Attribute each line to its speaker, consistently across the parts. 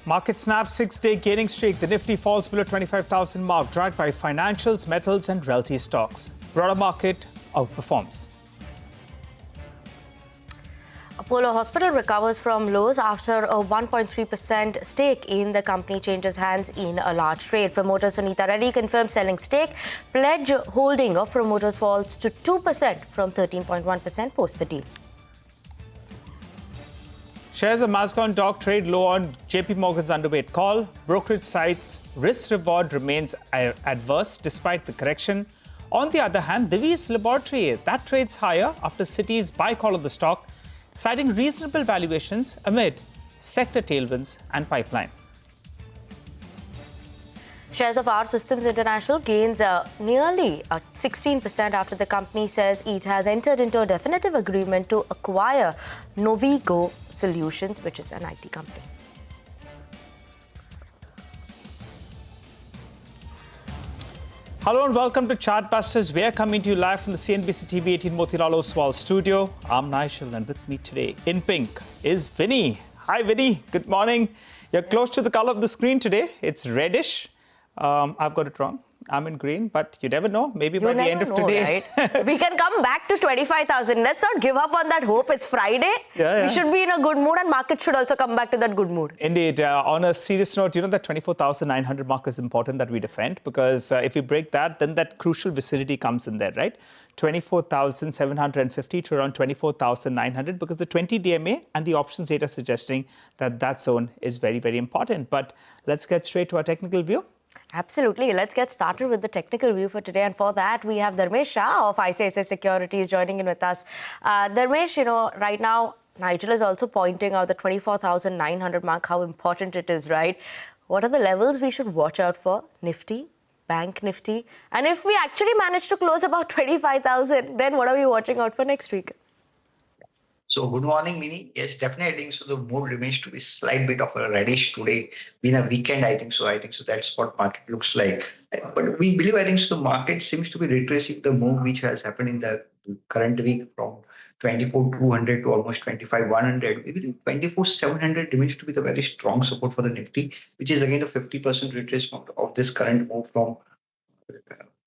Speaker 1: Market snaps 6-day gaining streak. The Nifty falls below 25,000 mark, dragged by financials, metals and realty stocks. Broader market outperforms.
Speaker 2: Apollo Hospital recovers from lows after a 1.3% stake in the company changes hands in a large trade. Promoter Sunita Reddy confirms selling stake. Pledge holding of promoters falls to 2% from 13.1% post the deal.
Speaker 1: Shares of Mascon Dock trade low on JP Morgan's underweight call. Brokerage cites risk-reward remains adverse despite the correction. On the other hand, Divi's laboratory, that trades higher after Citi's buy call of the stock, citing reasonable valuations amid sector tailwinds and pipeline.
Speaker 2: Shares of R Systems International gains nearly 16% after the company says it has entered into a definitive agreement to acquire Novigo Solutions, which is an IT company.
Speaker 1: Hello and welcome to Chartbusters. We are coming to you live from the CNBC-TV18 Motilal Oswal studio. I'm Nigel, and with me today in pink is Vinny. Hi, Vinny. Good morning. You're close to the color of the screen today. It's reddish. I've got it wrong. I'm in green, but you never know. Maybe by the end of today.
Speaker 2: Right? We can come back to 25,000. Let's not give up on that hope. It's Friday. We should be in a good mood, and market should also come back to that good mood.
Speaker 1: Indeed. On a serious note, you know that 24,900 mark is important that we defend, because if we break that, then that crucial vicinity comes in there, right? 24,750 to around 24,900, because the 20 DMA and the options data suggesting that that zone is very, very important. But let's get straight to our technical view.
Speaker 2: Absolutely. Let's get started with the technical view for today. And for that, we have Dharmesh Shah of ICICI Securities joining in with us. Dharmesh, you know, right now, Nigel is also pointing out the 24,900 mark, how important it is, right? What are the levels we should watch out for? Nifty, Bank Nifty. And if we actually manage to close about 25,000, then what are we watching out for next week?
Speaker 3: So good morning, Mini. Yes, definitely. I think so. The mood remains to be slight bit of a reddish today. Been a weekend, I think so. That's what market looks like. But we believe, I think so, the market seems to be retracing the move which has happened in the current week from 24,200 to almost 25,100. We believe 24,700 remains to be the very strong support for the Nifty, which is again a 50% retracement of this current move from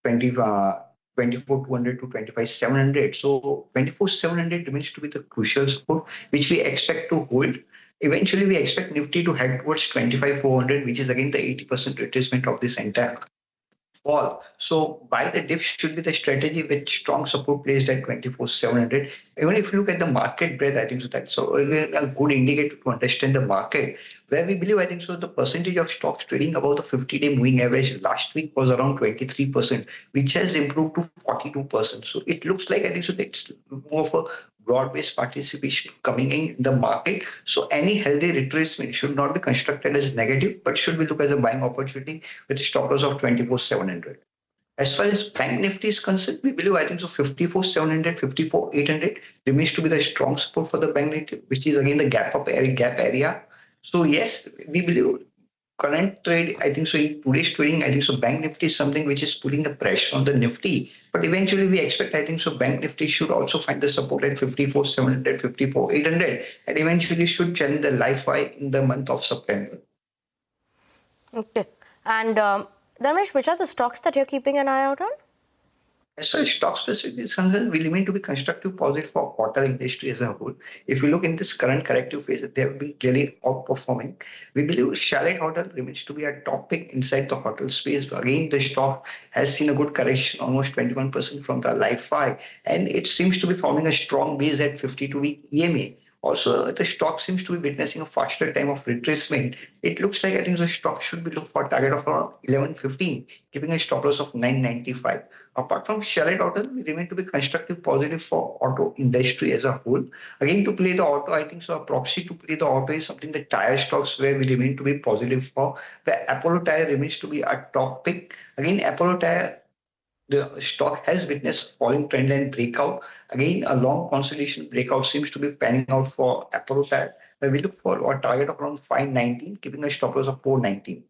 Speaker 3: 24,200 to 25,700. So 24,700 remains to be the crucial support, which we expect to hold. Eventually, we expect Nifty to head towards 25,400, which is again the 80% retracement of this entire fall. So buy the dip should be the strategy with strong support placed at 24,700. Even if you look at the market breadth, I think so that's a good indicator to understand the market. Where we believe, I think so, the percentage of stocks trading above the 50-day moving average last week was around 23%, which has improved to 42%. So it looks like, I think so, it's more of a broad-based participation coming in the market. So any healthy retracement should not be constructed as negative, but should be looked as a buying opportunity with a stop loss of 24,700. As far as Bank Nifty is concerned, we believe, I think so, 54,700, 54,800 remains to be the strong support for the Bank Nifty, which is again the gap area. So yes, we believe current trade, I think so, in today's trading, I think so, Bank Nifty is something which is putting the pressure on the Nifty. But eventually we expect, I think so, Bank Nifty should also find the support at 54,700, 54,800, and eventually should challenge the life high in the month of September.
Speaker 2: Okay. And Dharmesh, which are the stocks that you're keeping an eye out on?
Speaker 3: As far as stock specific is concerned, we remain to be constructive positive for hotel industry as a whole. If you look in this current corrective phase, they have been clearly outperforming. We believe Chalet Hotel remains to be a top pick inside the hotel space. Again, the stock has seen a good correction, almost 21% from the life high, and it seems to be forming a strong base at 52-week EMA. Also, the stock seems to be witnessing a faster time of retracement. It looks like, I think the stock should be looking for a target of around 1115, keeping a stop loss of 995. Apart from Chalet Auto, we remain to be constructive positive for auto industry as a whole. Again, to play the auto, I think so a proxy to play the auto is something the tire stocks where we remain to be positive for, where Apollo Tire remains to be a top pick. Again, Apollo Tire, the stock has witnessed falling trend line breakout. Again, a long consolidation breakout seems to be panning out for Apollo Tire, where we look for a target of around 519, keeping a stop loss of 419.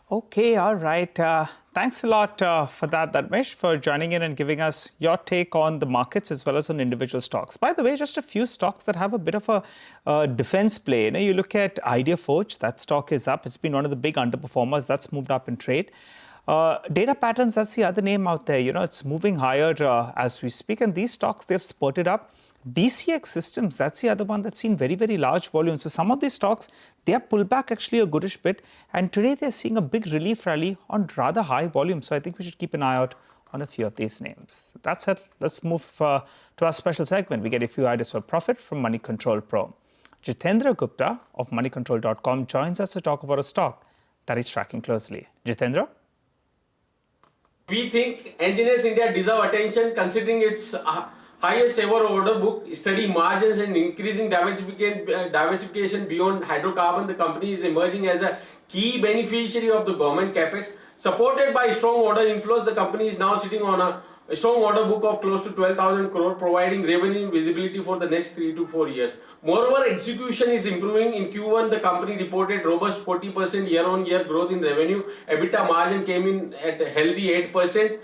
Speaker 1: Okay, all right. Thanks a lot for that, Dharmesh, for joining in and giving us your take on the markets as well as on individual stocks. By the way, just a few stocks that have a bit of a defense play. You look at Idea Forge, that stock is up. It's been one of the big underperformers. That's moved up in trade. Data Patterns, that's the other name out there. It's moving higher as we speak. And these stocks, they've spurted up. DCX Systems, that's the other one that's seen very, very large volumes. So some of these stocks, they have pulled back actually a goodish bit. And today they're seeing a big relief rally on rather high volume. So I think we should keep an eye out on a few of these names. That's it. Let's move to our special segment. We get a few ideas for profit from Money Control Pro. Jitendra Gupta of moneycontrol.com joins us to talk about a stock that he's tracking closely. Jitendra?
Speaker 4: We think Engineers India deserve attention considering its highest ever order book, steady margins and increasing diversification beyond hydrocarbon. The company is emerging as a key beneficiary of the government capex. Supported by strong order inflows, the company is now sitting on a strong order book of close to 12,000 crore, providing revenue visibility for the next 3 to 4 years. Moreover, execution is improving. In Q1, the company reported robust 40% year-on-year growth in revenue. EBITDA margin came in at a healthy 8%,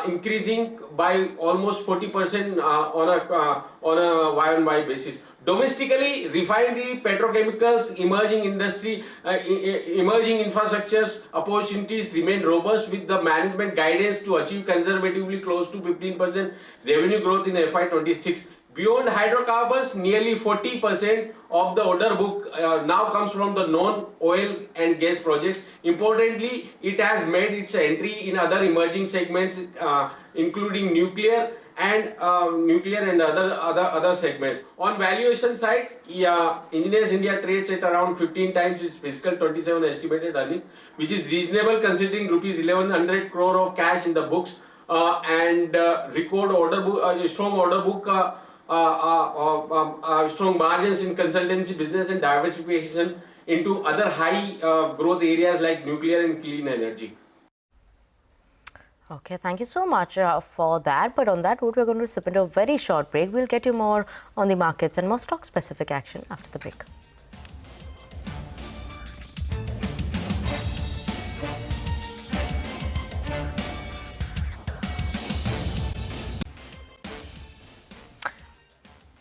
Speaker 4: increasing by almost 40% on a Y-on-Y basis. Domestically, refinery, petrochemicals, emerging industry, emerging infrastructures opportunities remain robust, with the management guidance to achieve conservatively close to 15% revenue growth in FY26. Beyond hydrocarbons, nearly 40% of the order book now comes from the non-oil and gas projects. Importantly, it has made its entry in other emerging segments, including nuclear and other segments. On valuation side, Engineers India trades at around 15 times its fiscal 27 estimated earning, which is reasonable considering rupees 1100 crore of cash in the books and record order book, strong order book, strong margins in consultancy business and diversification into other high growth areas like nuclear and clean energy.
Speaker 2: Okay, thank you so much for that. But on that note, we're going to slip into a very short break. We'll get you more on the markets and more stock-specific action after the break.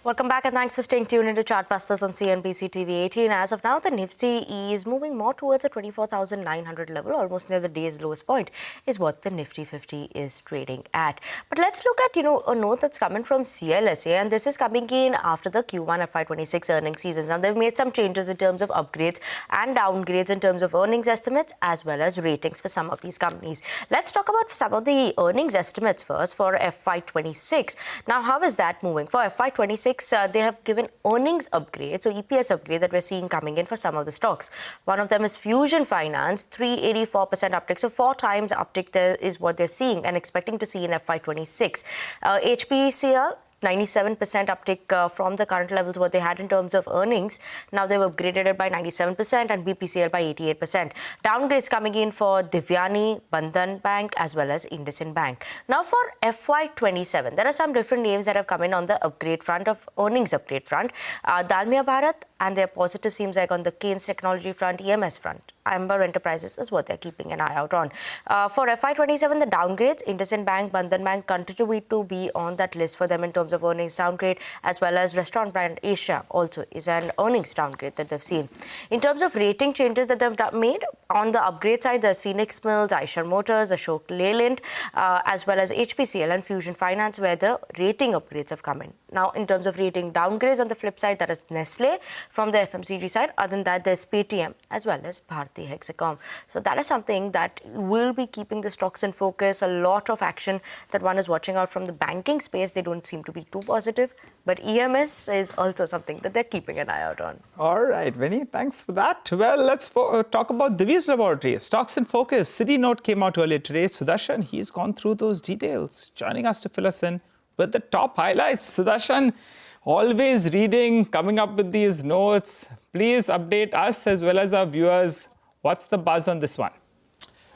Speaker 2: Welcome back and thanks for staying tuned into Chartbusters on CNBC-TV18. As of now, the Nifty is moving more towards a 24,900 level, almost near the day's lowest point, is what the Nifty 50 is trading at. But let's look at, a note that's coming from CLSA, and this is coming in after the Q1 FY26 earnings seasons. Now, they've made some changes in terms of upgrades and downgrades in terms of earnings estimates as well as ratings for some of these companies. Let's talk about some of the earnings estimates first for FY26. Now, how is that moving? For FY26, they have given earnings upgrade, so EPS upgrade that we're seeing coming in for some of the stocks. One of them is Fusion Finance, 384% uptick. So 4 times uptick there is what they're seeing and expecting to see in FY26. HPCL, 97% uptick from the current levels what they had in terms of earnings. Now they've upgraded it by 97% and BPCL by 88%. Downgrades coming in for Divyani, Bandhan Bank as well as IndusInd Bank. Now for FY27, there are some different names that have come in on the upgrade front of earnings upgrade front. Dalmia Bharat, and their positive seems like on the Keynes Technology front, EMS front. Amber Enterprises is what they're keeping an eye out on. For FY27, the downgrades, IndusInd Bank, Bandhan Bank continue to be on that list for them in terms of earnings downgrade, as well as Restaurant Brand Asia also is an earnings downgrade that they've seen. In terms of rating changes that they've made, on the upgrade side, there's Phoenix Mills, Eicher Motors, Ashok Leyland, as well as HPCL and Fusion Finance, where the rating upgrades have come in. Now, in terms of rating downgrades on the flip side, that is Nestle from the FMCG side. Other than that, there's Paytm as well as Bharti Hexacom. So that is something that will be keeping the stocks in focus. A lot of action that one is watching out from the banking space. They don't seem to be too positive, but EMS is also something that they're keeping an eye out on.
Speaker 1: All right, Vinny, thanks for that. Well, let's talk about Divi's Laboratory. Stocks in focus. Citi note came out earlier today. Sudarshan, he's gone through those details, joining us to fill us in with the top highlights. Sudarshan, always reading, coming up with these notes. Please update us as well as our viewers. What's the buzz on this one?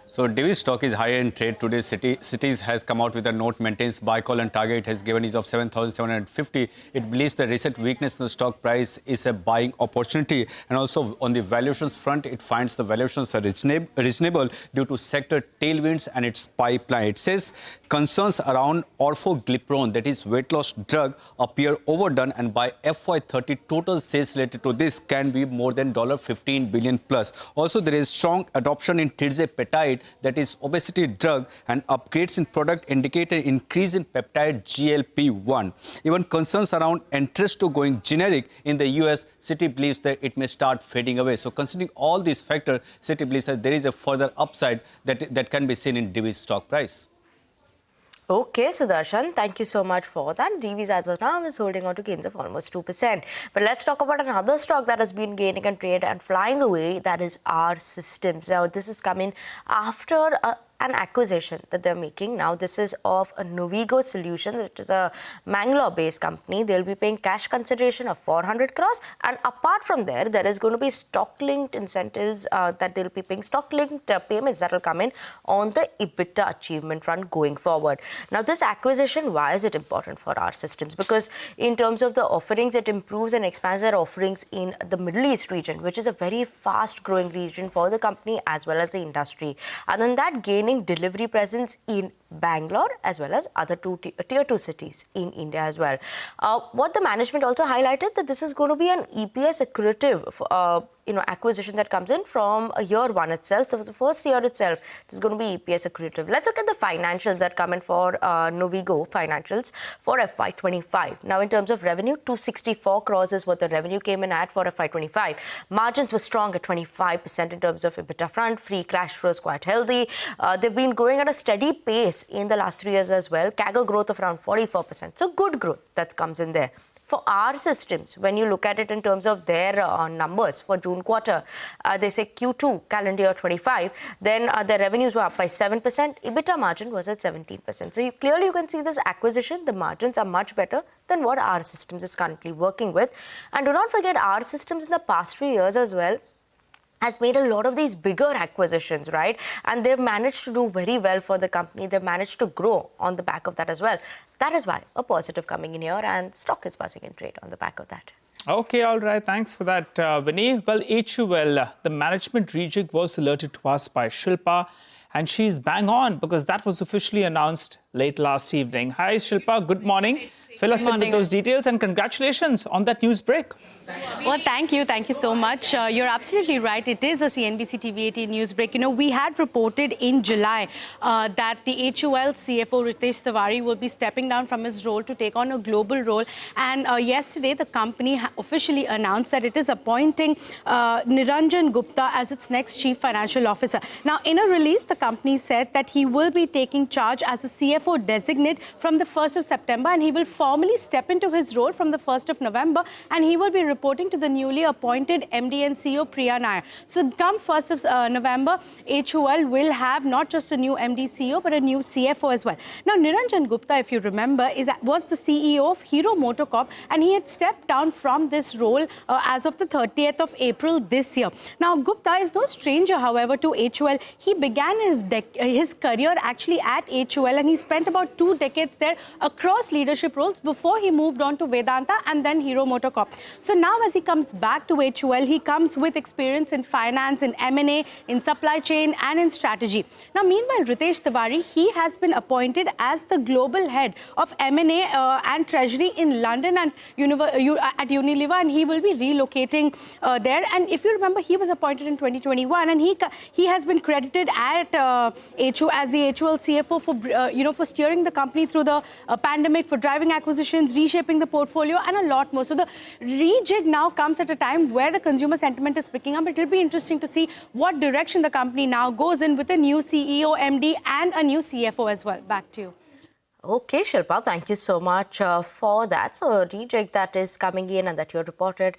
Speaker 5: So Divi stock is higher in trade today. Cities has come out with a note, maintains buy call and target. It has given ease of 7,750. It believes the recent weakness in the stock price is a buying opportunity. And also on the valuations front, it finds the valuations are reasonable due to sector tailwinds and its pipeline. It says concerns around orforglipron, that is weight loss drug, appear overdone, and by FY30 total sales related to this can be more than $15 billion plus. Also, there is strong adoption in tirzepatide, that is obesity drug, and upgrades in product indicate an increase in peptide GLP-1. Even concerns around Entresto going generic in the US, Citi believes that it may start fading away. So considering all these factors, Citi believes that there is a further upside that can be seen in Divi's stock price.
Speaker 2: Okay, Sudarshan, thank you so much for that. Divi's as of now is holding on to gains of almost 2%. But let's talk about another stock that has been gaining and trade and flying away, that is R Systems. Now, this is coming after an acquisition that they're making. Now, this is of a Novigo Solutions, which is a Mangalore-based company. They'll be paying cash consideration of 400 crores. And apart from there is going to be stock-linked incentives that they'll be paying, stock-linked payments that will come in on the EBITDA achievement front going forward. Now, this acquisition, why is it important for our systems? Because in terms of the offerings, it improves and expands their offerings in the Middle East region, which is a very fast-growing region for the company as well as the industry. And then that gaining delivery presence in Bangalore as well as other tier 2 cities in India as well. What the management also highlighted, that this is going to be an EPS accretive acquisition that comes in from year one itself. So the first year itself, this is going to be EPS accretive. Let's look at the financials that come in for Novigo financials for FY25. Now, in terms of revenue, 264 crores is what the revenue came in at for FY25. Margins were strong at 25% in terms of EBITDA front. Free cash flow is quite healthy. They've been growing at a steady pace in the last 3 years as well. CAGR growth of around 44%. So good growth that comes in there. For our systems, when you look at it in terms of their numbers for June quarter, they say Q2 calendar year 25, then their revenues were up by 7%, EBITDA margin was at 17%. So clearly you can see this acquisition, the margins are much better than what our systems is currently working with. And do not forget, our systems in the past few years as well has made a lot of these bigger acquisitions, right? And they've managed to do very well for the company. They've managed to grow on the back of that as well. That is why a positive coming in here, and stock is buzzing in trade on the back of that.
Speaker 1: Okay, all right. Thanks for that, Vinny. Well, HUL, the management rejig was alerted to us by Shilpa, and she's bang on because that was officially announced late last evening. Hi, Shilpa. Good morning. Fill us in with those details, and congratulations on that news break.
Speaker 6: Well, thank you. Thank you so much. You're absolutely right. It is a CNBC-TV18 news break. You know, we had reported in July that the HUL CFO Ritesh Tiwari will be stepping down from his role to take on a global role. And yesterday, the company officially announced that it is appointing Niranjan Gupta as its next chief financial officer. Now, in a release, the company said that he will be taking charge as the CFO designate from the 1st of September, and he will formally step into his role from the 1st of November, and he will be reporting to the newly appointed MD and CEO Priya Nair. So come 1st of November, HUL will have not just a new MD CEO, but a new CFO as well. Now, Niranjan Gupta, if you remember, was the CEO of Hero MotoCorp, and he had stepped down from this role as of the 30th of April this year. Now, Gupta is no stranger, however, to HUL. He began his career actually at HUL, and he spent about 2 decades there across leadership roles before he moved on to Vedanta and then Hero MotoCorp. So now as he comes back to HUL, he comes with experience in finance, in M&A, in supply chain and in strategy. Now meanwhile, Ritesh Tiwari, he has been appointed as the global head of M&A and treasury in London and at Unilever, and he will be relocating there. And if you remember, he was appointed in 2021, and he has been credited at HUL as the HUL CFO for for steering the company through the pandemic, for driving acquisitions, reshaping the portfolio, and a lot more. So the rejig now comes at a time where the consumer sentiment is picking up. It will be interesting to see what direction the company now goes in with a new CEO, MD, and a new CFO as well. Back to you.
Speaker 2: Okay, Shilpa, thank you so much for that. So, a rejig that is coming in and that you reported.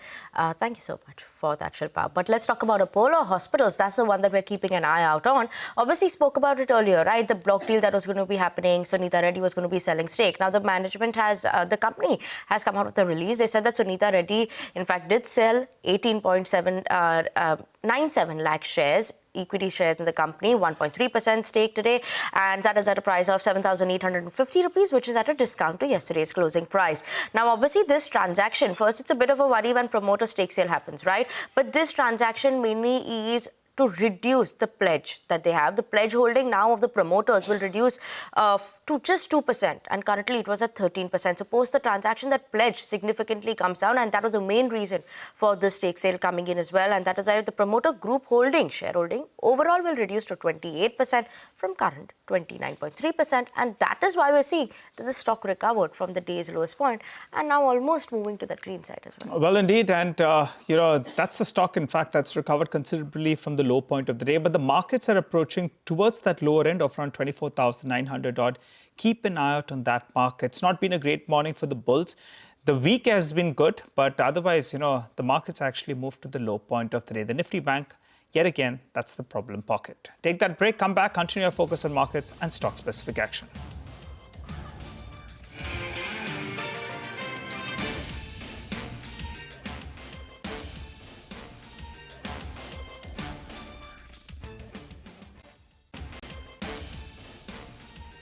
Speaker 2: Thank you so much for that, Shilpa. But let's talk about Apollo Hospitals. That's the one that we're keeping an eye out on. Obviously, spoke about it earlier, right? The block deal that was going to be happening. Sunita Reddy was going to be selling stake. Now, the management the company has come out with a release. They said that Sunita Reddy, in fact, did sell 18.97 lakh shares equity shares in the company, 1.3% stake today, and that is at a price of 7,850 rupees, which is at a discount to yesterday's closing price. Now, obviously, this transaction, first, it's a bit of a worry when promoter stake sale happens, right? But this transaction mainly is to reduce the pledge that they have. The pledge holding now of the promoters will reduce to just 2%, and currently it was at 13%. So post the transaction, that pledge significantly comes down, and that was the main reason for the stake sale coming in as well. And that is why the promoter group shareholding overall will reduce to 28% from current 29.3%, and that is why we're seeing that the stock recovered from the day's lowest point and now almost moving to that green side as well.
Speaker 1: Well, indeed, and that's the stock, in fact, that's recovered considerably from the low point of the day, but the markets are approaching towards that lower end of around 24,900 odd. Keep an eye out on that market. It's not been a great morning for the bulls. The week has been good, but otherwise, the markets actually moved to the low point of the day. The Nifty Bank, yet again, that's the problem pocket. Take that break, come back, continue our focus on markets and stock-specific action.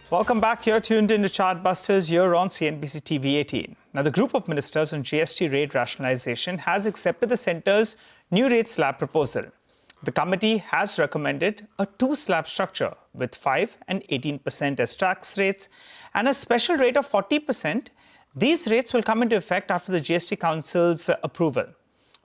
Speaker 1: Welcome back. You're tuned into Chartbusters. You're on CNBC-TV18. Now, the group of ministers on GST rate rationalization has accepted the centre's new rate slab proposal. The committee has recommended a two-slab structure with 5 and 18% as tax rates and a special rate of 40%. These rates will come into effect after the GST Council's approval.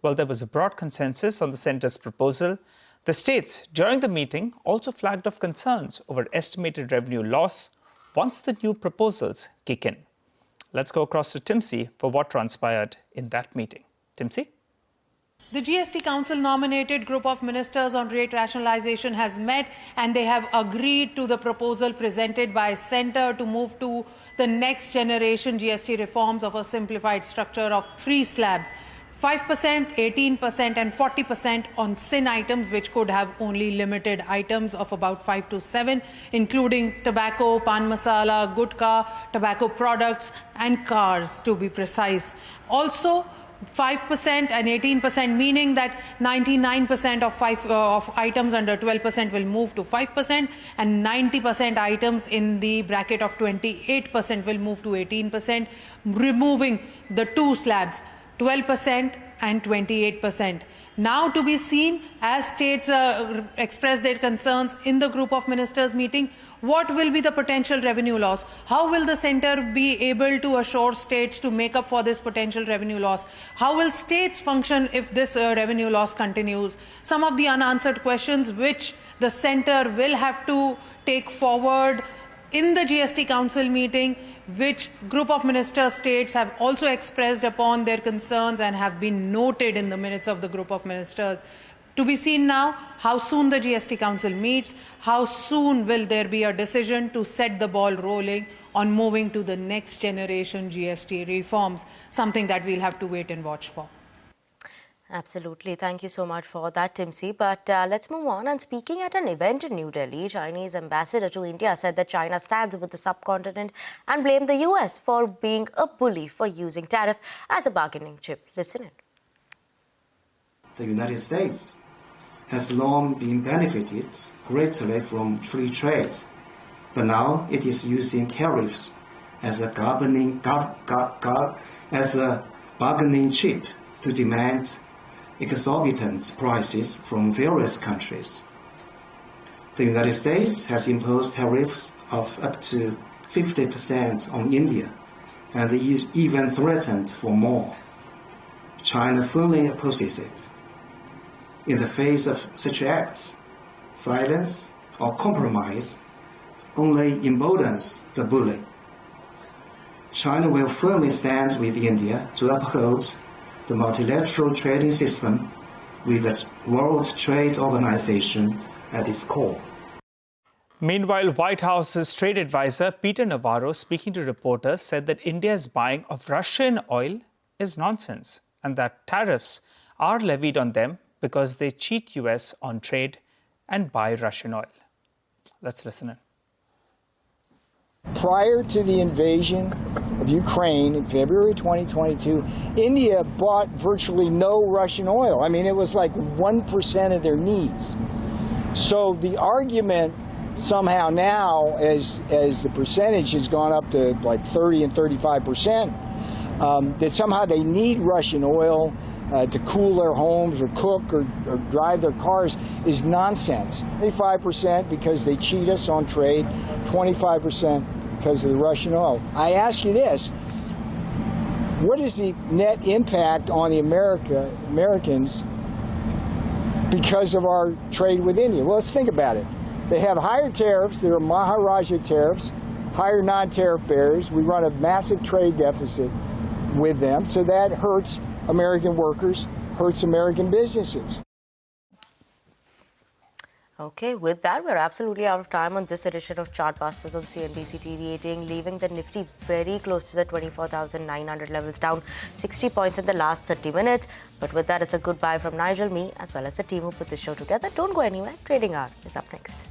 Speaker 1: Well, there was a broad consensus on the centre's proposal. The states, during the meeting, also flagged off concerns over estimated revenue loss once the new proposals kick in. Let's go across to Timsy for what transpired in that meeting. Timsy?
Speaker 7: The GST Council nominated group of ministers on rate rationalization has met, and they have agreed to the proposal presented by Centre to move to the next generation GST reforms of a simplified structure of 3 slabs. 5%, 18% and 40% on sin items, which could have only limited items of about 5 to 7, including tobacco, pan masala, gutka, tobacco products and cars, to be precise. Also, 5% and 18%, meaning that 99% of items under 12% will move to 5%, and 90% items in the bracket of 28% will move to 18%, removing the 2 slabs, 12% and 28%. Now to be seen, as states express their concerns in the group of ministers meeting, what will be the potential revenue loss? How will the centre be able to assure states to make up for this potential revenue loss? How will states function if this revenue loss continues? Some of the unanswered questions which the centre will have to take forward in the GST Council meeting, which group of minister states have also expressed upon their concerns and have been noted in the minutes of the group of ministers. To be seen now how soon the GST Council meets, how soon will there be a decision to set the ball rolling on moving to the next generation GST reforms, something that we'll have to wait and watch for.
Speaker 2: Absolutely. Thank you so much for that, Timsy. But let's move on. And speaking at an event in New Delhi, Chinese ambassador to India said that China stands with the subcontinent and blamed the US for being a bully for using tariff as a bargaining chip. Listen in.
Speaker 8: The United States has long been benefited greatly from free trade, but now it is using tariffs as a bargaining chip to demand exorbitant prices from various countries. The United States has imposed tariffs of up to 50% on India and even threatened for more. China firmly opposes it. In the face of such acts, silence or compromise only emboldens the bully. China will firmly stand with India to uphold the multilateral trading system with the World Trade Organization at its core.
Speaker 1: Meanwhile, White House's trade advisor Peter Navarro, speaking to reporters, said that India's buying of Russian oil is nonsense and that tariffs are levied on them because they cheat US on trade and buy Russian oil. Let's listen in.
Speaker 9: Prior to the invasion of Ukraine in February 2022, India bought virtually no Russian oil. I mean, it was like 1% of their needs. So the argument somehow now, as the percentage has gone up to like 30 and 35%, that somehow they need Russian oil to cool their homes or cook or drive their cars is nonsense. 25% because they cheat us on trade, 25% because of the Russian oil. I ask you this, what is the net impact on the Americans because of our trade with India? Well, let's think about it. They have higher tariffs, there are Maharaja tariffs, higher non-tariff barriers. We run a massive trade deficit with them, so that hurts American workers, hurts American businesses.
Speaker 2: Okay, with that, we're absolutely out of time on this edition of Chartbusters on CNBC TV18, leaving the Nifty very close to the 24,900 levels, down 60 points in the last 30 minutes. But with that, it's a goodbye from Nigel, me, as well as the team who put this show together. Don't go anywhere. Trading Hour is up next.